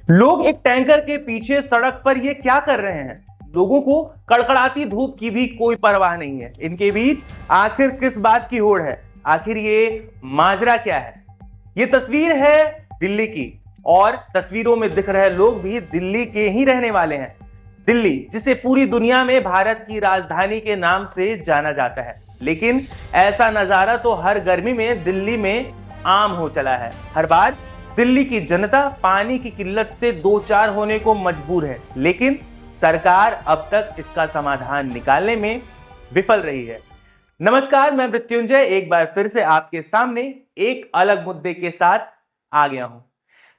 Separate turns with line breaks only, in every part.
लोग एक टैंकर के पीछे सड़क पर ये क्या कर रहे हैं। लोगों को कड़कड़ाती धूप की भी कोई परवाह नहीं है। इनके बीच आखिर किस बात की होड़ है, आखिर ये माजरा क्या है। ये तस्वीर है दिल्ली की, और तस्वीरों में दिख रहे लोग भी दिल्ली के ही रहने वाले हैं। दिल्ली जिसे पूरी दुनिया में भारत की राजधानी के नाम से जाना जाता है, लेकिन ऐसा नजारा तो हर गर्मी में दिल्ली में आम हो चला है। हर बार दिल्ली की जनता पानी की किल्लत से दो चार होने को मजबूर है, लेकिन सरकार अब तक इसका समाधान निकालने में विफल रही है। नमस्कार, मैं मृत्युंजय एक बार फिर से आपके सामने एक अलग मुद्दे के साथ आ गया हूं।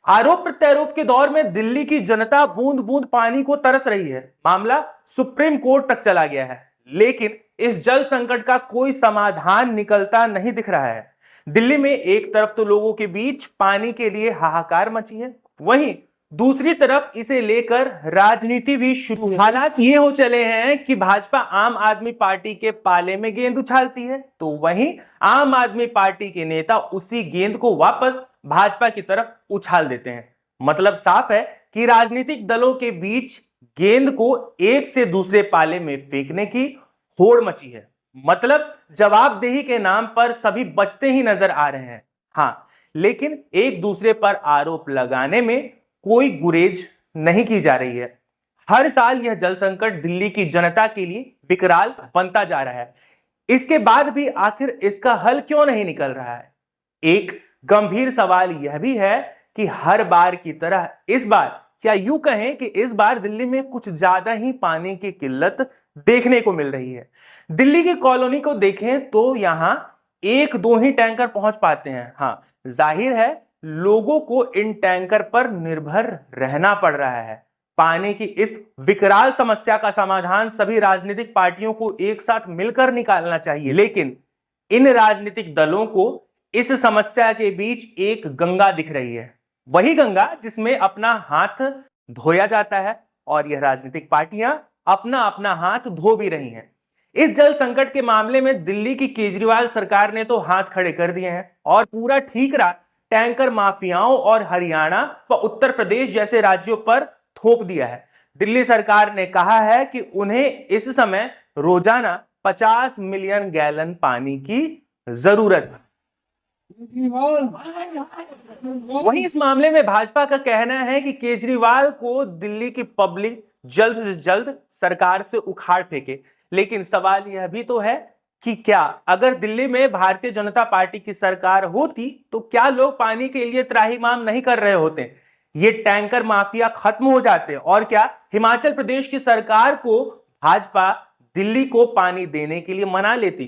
आरोप प्रत्यारोप के दौर में दिल्ली की जनता बूंद बूंद पानी को तरस रही है। मामला सुप्रीम कोर्ट तक चला गया है, लेकिन इस जल संकट का कोई समाधान निकलता नहीं दिख रहा है। दिल्ली में एक तरफ तो लोगों के बीच पानी के लिए हाहाकार मची है, वहीं दूसरी तरफ इसे लेकर राजनीति भी शुरू है। हालात ये हो चले हैं कि भाजपा आम आदमी पार्टी के पाले में गेंद उछालती है, तो वहीं आम आदमी पार्टी के नेता उसी गेंद को वापस भाजपा की तरफ उछाल देते हैं। मतलब साफ है कि राजनीतिक दलों के बीच गेंद को एक से दूसरे पाले में फेंकने की होड़ मची है। मतलब जवाबदेही के नाम पर सभी बचते ही नजर आ रहे हैं। हाँ, लेकिन एक दूसरे पर आरोप लगाने में कोई गुरेज नहीं की जा रही है। हर साल यह जल संकट दिल्ली की जनता के लिए विकराल बनता जा रहा है। इसके बाद भी आखिर इसका हल क्यों नहीं निकल रहा है। एक गंभीर सवाल यह भी है कि हर बार की तरह इस बार, या यूं कहें कि इस बार दिल्ली में कुछ ज्यादा ही पानी की किल्लत देखने को मिल रही है। दिल्ली की कॉलोनी को देखें तो यहां एक दो ही टैंकर पहुंच पाते हैं। हाँ, जाहिर है लोगों को इन टैंकर पर निर्भर रहना पड़ रहा है। पानी की इस विकराल समस्या का समाधान सभी राजनीतिक पार्टियों को एक साथ मिलकर निकालना चाहिए, लेकिन इन राजनीतिक दलों को इस समस्या के बीच एक गंगा दिख रही है, वही गंगा जिसमें अपना हाथ धोया जाता है, और यह राजनीतिक पार्टियां अपना अपना हाथ धो भी रही हैं। इस जल संकट के मामले में दिल्ली की केजरीवाल सरकार ने तो हाथ खड़े कर दिए हैं, और पूरा ठीकरा टैंकर माफियाओं और हरियाणा व उत्तर प्रदेश जैसे राज्यों पर थोप दिया है। दिल्ली सरकार ने कहा है कि उन्हें इस समय रोजाना 50 मिलियन गैलन पानी की जरूरत है। वहीं इस मामले में भाजपा का कहना है कि केजरीवाल को दिल्ली की पब्लिक जल्द से जल्द सरकार से उखाड़ फेंके। लेकिन सवाल यह भी तो है कि क्या अगर दिल्ली में भारतीय जनता पार्टी की सरकार होती तो क्या लोग पानी के लिए त्राहिमाम नहीं कर रहे होते, ये टैंकर माफिया खत्म हो जाते, और क्या हिमाचल प्रदेश की सरकार को भाजपा दिल्ली को पानी देने के लिए मना लेती।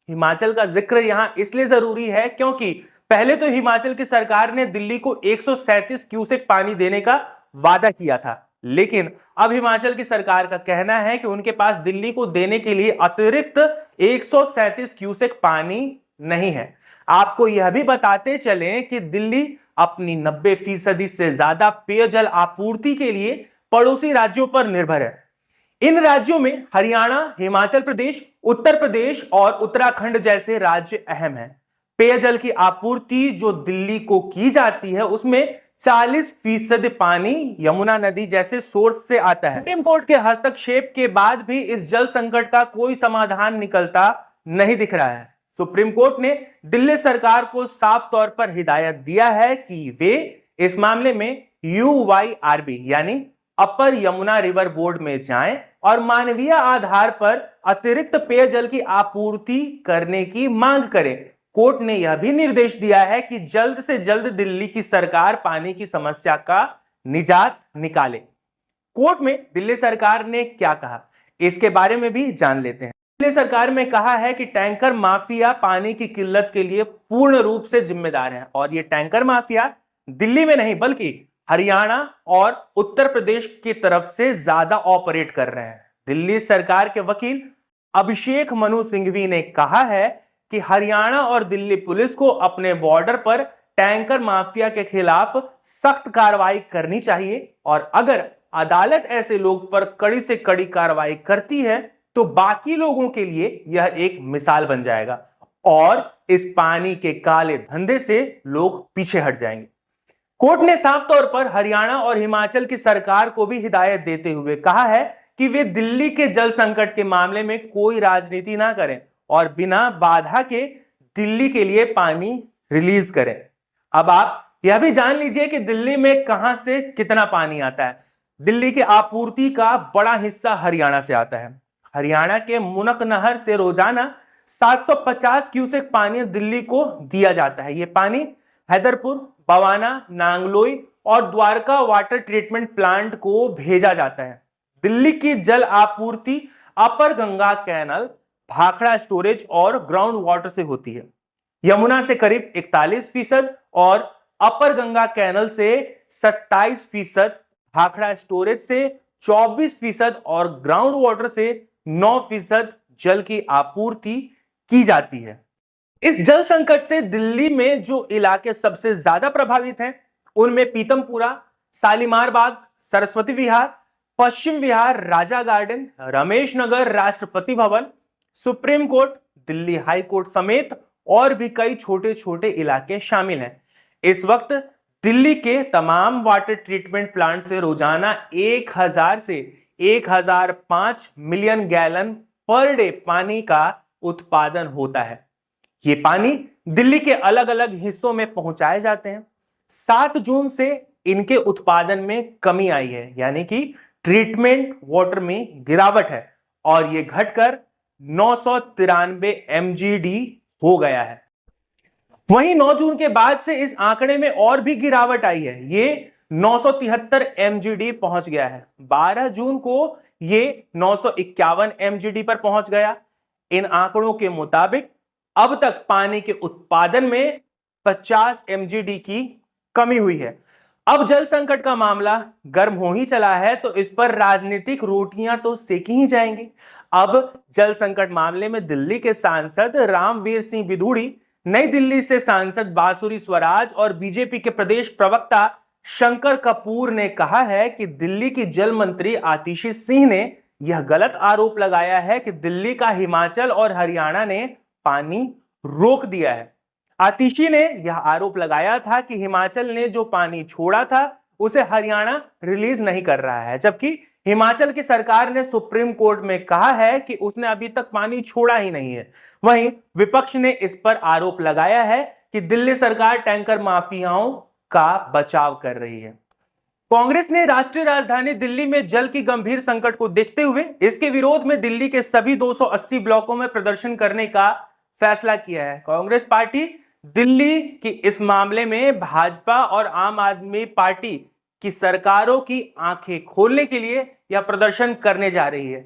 हिमाचल का जिक्र यहां इसलिए जरूरी है क्योंकि पहले तो हिमाचल की सरकार ने दिल्ली को 137 क्यूसेक पानी देने का वादा किया था, लेकिन अब हिमाचल की सरकार का कहना है कि उनके पास दिल्ली को देने के लिए अतिरिक्त 137 क्यूसेक पानी नहीं है। आपको यह भी बताते चलें कि दिल्ली अपनी 90% से ज्यादा पेयजल आपूर्ति के लिए पड़ोसी राज्यों पर निर्भर है। इन राज्यों में हरियाणा, हिमाचल प्रदेश, उत्तर प्रदेश और उत्तराखंड जैसे राज्य अहम हैं। पेयजल की आपूर्ति जो दिल्ली को की जाती है उसमें 40% पानी यमुना नदी जैसे सोर्स से आता है। सुप्रीम कोर्ट के हस्तक्षेप के बाद भी इस जल संकट का कोई समाधान निकलता नहीं दिख रहा है। सुप्रीम कोर्ट ने दिल्ली सरकार को साफ तौर पर हिदायत दिया है कि वे इस मामले में UYRB यानी अपर यमुना रिवर बोर्ड में जाएं और मानवीय आधार पर अतिरिक्त पेयजल की आपूर्ति करने की मांग करें। कोर्ट ने यह भी निर्देश दिया है कि जल्द से जल्द दिल्ली की सरकार पानी की समस्या का निजात निकाले। कोर्ट में दिल्ली सरकार ने क्या कहा, इसके बारे में भी जान लेते हैं। दिल्ली सरकार में कहा है कि टैंकर माफिया पानी की किल्लत के लिए पूर्ण रूप से जिम्मेदार है, और ये टैंकर माफिया दिल्ली में नहीं बल्कि हरियाणा और उत्तर प्रदेश की तरफ से ज्यादा ऑपरेट कर रहे हैं। दिल्ली सरकार के वकील अभिषेक मनु सिंघवी ने कहा है कि हरियाणा और दिल्ली पुलिस को अपने बॉर्डर पर टैंकर माफिया के खिलाफ सख्त कार्रवाई करनी चाहिए, और अगर अदालत ऐसे लोग पर कड़ी से कड़ी कार्रवाई करती है तो बाकी लोगों के लिए यह एक मिसाल बन जाएगा, और इस पानी के काले धंधे से लोग पीछे हट जाएंगे। कोर्ट ने साफ तौर पर हरियाणा और हिमाचल की सरकार को भी हिदायत देते हुए कहा है कि वे दिल्ली के जल संकट के मामले में कोई राजनीति ना करें और बिना बाधा के दिल्ली के लिए पानी रिलीज करें। अब आप यह भी जान लीजिए कि दिल्ली में कहां से कितना पानी आता है। दिल्ली की आपूर्ति का बड़ा हिस्सा हरियाणा से आता है। हरियाणा के मुनक नहर से रोजाना 750 क्यूसेक पानी दिल्ली को दिया जाता है। यह पानी हैदरपुर, बवाना, नांगलोई और द्वारका वाटर ट्रीटमेंट प्लांट को भेजा जाता है। दिल्ली की जल आपूर्ति अपर गंगा कैनाल, भाखड़ा स्टोरेज और ग्राउंड वाटर से होती है। यमुना से करीब 41% और अपर गंगा कैनाल से 27%, भाखड़ा स्टोरेज से 24% और ग्राउंड वाटर से 9% जल की आपूर्ति की जाती है। इस जल संकट से दिल्ली में जो इलाके सबसे ज्यादा प्रभावित हैं उनमें पीतमपुरा, शालीमार बाग, सरस्वती विहार, पश्चिम विहार, राजा garden, Ramesh Nagar, Rashtrapati Bhavan, supreme court, Delhi high court समेत और भी कई छोटे छोटे इलाके शामिल हैं। इस वक्त दिल्ली के तमाम वाटर ट्रीटमेंट प्लांट से रोजाना 1000 से 1005 मिलियन गैलन पर डे पानी का उत्पादन होता है। ये पानी दिल्ली के अलग अलग हिस्सों में पहुंचाए जाते हैं। 7 जून से इनके उत्पादन में कमी आई है, यानी कि ट्रीटमेंट वाटर में गिरावट है और ये घटकर 993 mgd हो गया है। वहीं 9 जून के बाद से इस आंकड़े में और भी गिरावट आई है, ये 973 mgd पहुंच गया है। 12 जून को ये 951 mgd पर पहुंच गया। इन आंकड़ों के मुताबिक अब तक पानी के उत्पादन में 50 mgd की कमी हुई है। अब जल संकट का मामला गर्म हो ही चला है तो इस पर राजनीतिक रोटियां तो सेकी ही जाएंगी। अब जल संकट मामले में दिल्ली के सांसद रामवीर सिंह बिधूड़ी, नई दिल्ली से सांसद बांसुरी स्वराज और बीजेपी के प्रदेश प्रवक्ता शंकर कपूर ने कहा है कि दिल्ली की जल मंत्री आतिशी सिंह ने यह गलत आरोप लगाया है कि दिल्ली का हिमाचल और हरियाणा ने पानी रोक दिया है। आतिशी ने यह आरोप लगाया था कि हिमाचल ने जो पानी छोड़ा था उसे हरियाणा रिलीज नहीं कर रहा है, जबकि हिमाचल की सरकार ने सुप्रीम कोर्ट में कहा है कि उसने अभी तक पानी छोड़ा ही नहीं है। वहीं विपक्ष ने इस पर आरोप लगाया है कि दिल्ली सरकार टैंकर माफियाओं का बचाव कर रही है। कांग्रेस ने राष्ट्रीय राजधानी दिल्ली में जल की गंभीर संकट को देखते हुए इसके विरोध में दिल्ली के सभी 280 ब्लॉकों में प्रदर्शन करने का फैसला किया है। कांग्रेस पार्टी दिल्ली की इस मामले में भाजपा और आम आदमी पार्टी की सरकारों की आंखें खोलने के लिए यह प्रदर्शन करने जा रही है।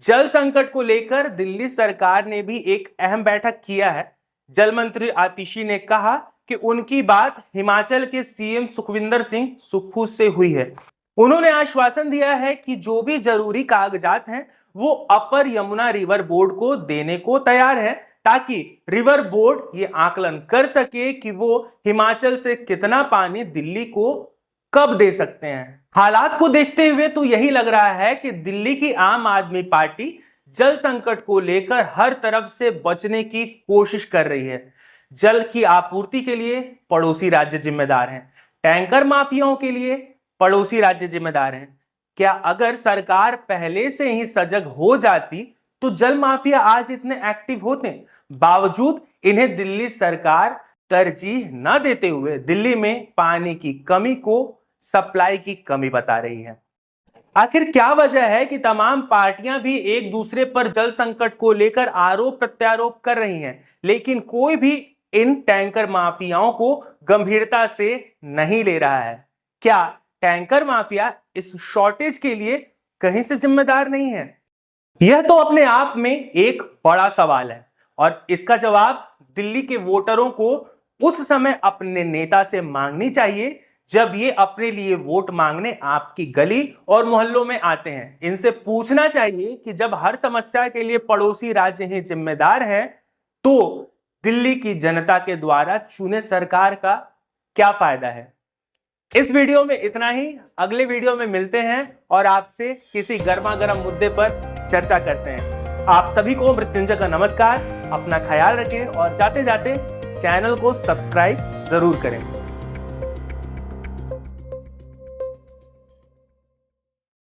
जल संकट को लेकर दिल्ली सरकार ने भी एक अहम बैठक किया है। जल मंत्री आतिशी ने कहा कि उनकी बात हिमाचल के सीएम सुखविंदर सिंह सुक्खू से हुई है। उन्होंने आश्वासन दिया है कि जो भी जरूरी कागजात हैं वो अपर यमुना रिवर बोर्ड को देने को तैयार है, ताकि रिवर बोर्ड ये आकलन कर सके कि वो हिमाचल से कितना पानी दिल्ली को कब दे सकते हैं। हालात को देखते हुए तो यही लग रहा है कि दिल्ली की आम आदमी पार्टी जल संकट को लेकर हर तरफ से बचने की कोशिश कर रही है। जल की आपूर्ति के लिए पड़ोसी राज्य जिम्मेदार हैं, टैंकर माफियाओं के लिए पड़ोसी राज्य जिम्मेदार हैं। क्या अगर सरकार पहले से ही सजग हो जाती तो जल माफिया आज इतने एक्टिव होते? बावजूद इन्हें दिल्ली सरकार तरजीह न देते हुए दिल्ली में पानी की कमी को सप्लाई की कमी बता रही है। आखिर क्या वजह है कि तमाम पार्टियां भी एक दूसरे पर जल संकट को लेकर आरोप प्रत्यारोप कर रही हैं, लेकिन कोई भी इन टैंकर माफियाओं को गंभीरता से नहीं ले रहा है? क्या टैंकर माफिया इस शॉर्टेज के लिए कहीं से जिम्मेदार नहीं है? यह तो अपने आप में एक बड़ा सवाल है और इसका जवाब दिल्ली के वोटरों को उस समय अपने नेता से मांगनी चाहिए जब ये अपने लिए वोट मांगने आपकी गली और मोहल्लों में आते हैं। इनसे पूछना चाहिए कि जब हर समस्या के लिए पड़ोसी राज्य ही जिम्मेदार है तो दिल्ली की जनता के द्वारा चुने सरकार का क्या फायदा है। इस वीडियो में इतना ही। अगले वीडियो में मिलते हैं और आपसे किसी गर्मा गर्म मुद्दे पर चर्चा करते हैं। आप सभी को मृत्युंजय का नमस्कार। अपना ख्याल रखें और जाते जाते चैनल को सब्सक्राइब जरूर करें।